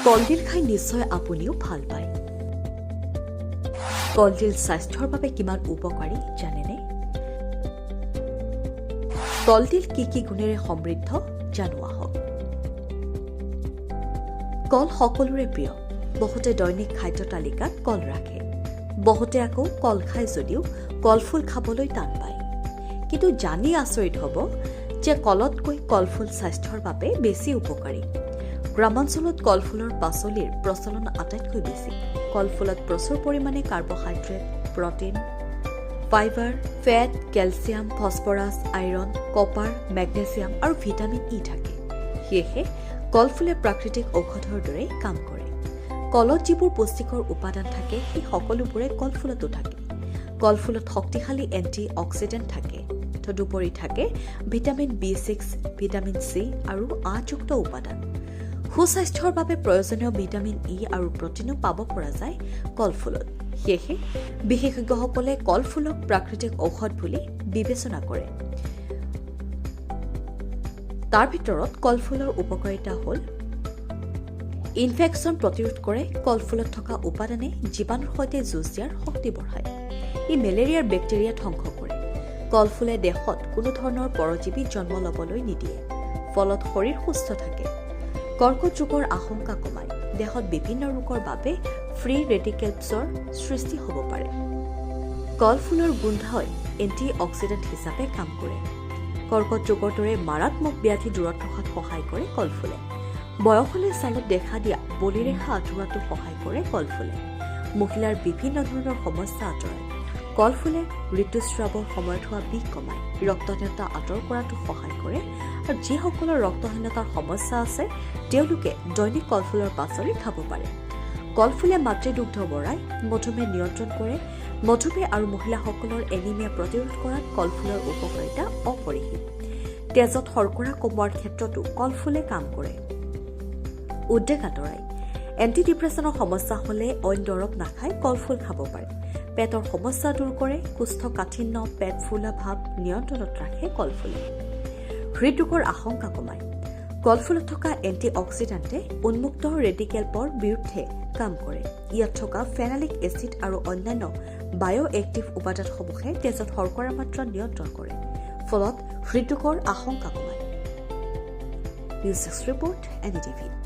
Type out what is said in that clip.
কলডিল খাই নিশ্চয় আপুনিও ভাল পায়। কলডিল স্বাস্থ্যৰ বাবে কিমান উপকাৰী জানেনে? কলডিল কি কি গুণেৰে সমৃদ্ধ জানো আহক। কল সকলোৰে প্ৰিয়। বহুতে দৈনিক খাদ্য তালিকাত কল ৰাখে। বহুতে আকৌ কল খায় যদিও কলফুল খাবলৈ টান পায়। কিন্তু জানি আচৰিত হ'ব যে কলতকৈ কলফুল স্বাস্থ্যৰ বাবে বেছি উপকাৰী। গ্ৰামাঞ্চলত কলফুলৰ পাচলিৰ প্ৰচলন আটাইতকৈ বেছি। কলফুলত প্ৰচুৰ পৰিমাণে carbohydrate, protein, fibre, fat, calcium, phosphorus, iron, copper, magnesium আৰু ভিটামিন ই থাকে। সেয়েহে কলফুলে প্ৰাকৃতিক ঔষধৰ দৰে কাম কৰে। কলত যিবোৰ পুষ্টিকৰ উপাদান থাকে সেই সকলোবোৰে কলফুলতো থাকে। কলফুলত শক্তিশালী এণ্টি অক্সিডেণ্ট থাকে। তদুপৰি থাকে ভিটামিন B6, ভিটামিন চি আৰু আযুক্ত উপাদান। সুস্বাস্থ্যৰ বাবে প্ৰয়োজনীয় ভিটামিন ই আৰু প্ৰটিনো পাব পৰা যায় কলফুলত। সেয়েহে বিশেষজ্ঞসকলে কলফুলক প্ৰাকৃতিক ঔষধ বুলি বিবেচনা কৰে। তাৰ ভিতৰত কলফুলৰ উপকাৰিতা হ'ল ইনফেকশ্যন প্ৰতিৰোধ কৰে। কলফুলত থকা উপাদানে জীৱাণুৰ সৈতে যুঁজ দিয়াৰ শক্তি বঢ়ায়। ই মেলেৰিয়াৰ বেক্টেৰিয়া ধ্বংস কৰে। কলফুলে দেহত কোনো ধৰণৰ পৰজীৱী জন্ম ল'বলৈ নিদিয়ে। ফলত শৰীৰ সুস্থ থাকে। কৰ্কট ৰোগৰ আশংকা কমায়। দেহত বিভিন্ন ৰোগৰ বাবে ফ্ৰী ৰেডিকেলছৰ সৃষ্টি হ'ব পাৰে। কলফুলৰ গোন্ধই এণ্টি অক্সিডেণ্ট হিচাপে কাম কৰে। কৰ্কট ৰোগৰ দৰে মাৰাত্মক ব্যাধি দূৰত ৰখাত সহায় কৰে কলফুলে। বয়সলৈ ছালত দেখা দিয়া বলিৰেখা আঁতৰোৱাটো সহায় কৰে কলফুলে। মহিলাৰ বিভিন্ন ধৰণৰ সমস্যা আঁতৰায়। কলফুলে ঋতুস্ৰাৱৰ সময়ত হোৱা বিষ কমায়। ৰক্তহীনতা আঁতৰ কৰাটো সহায় কৰে। আৰু যিসকলৰ ৰক্তহীনতাৰ সমস্যা আছে তেওঁলোকে দৈনিক কলফুলৰ পাচলি খাব পাৰে। কলফুলে মাতৃদুগ্ধ বঢ়ায়, মধুমেহ নিয়ন্ত্ৰণ কৰে। মধুমেহ আৰু মহিলাসকলৰ এনিমিয়া প্ৰতিৰোধ কৰাত কলফুলৰ উপকাৰিতা অপৰিসীম। তেজত শৰ্কৰা কমোৱাৰ ক্ষেত্ৰতো কলফুলে কাম কৰে। উদ্বেগ আঁতৰায়। এণ্টি ডিপ্ৰেছনৰ সমস্যা হ'লে অইন দৰৱ নাখাই কলফুল খাব পাৰে। পেটৰ সমস্যা দূৰ কৰে। কোষ্ঠকাঠিন্য, পেট ফুলা ভাৱ নিয়ন্ত্ৰণত ৰাখে কলফুলে। হৃদৰোগৰ আশংকা কমায়। কলফুলত থকা এণ্টি অক্সিডেণ্টে উন্মুক্ত ৰেডিকেলছৰ বিৰুদ্ধে কাম কৰে। ইয়াত থকা ফেনালিক এচিড আৰু অন্যান্য বায়'এক্টিভ উপাদানসমূহে তেজত শৰ্কৰাৰ মাত্ৰা নিয়ন্ত্ৰণ কৰে। ফলত হৃদৰোগৰ আশংকা কমায়। News desk report, NDTV।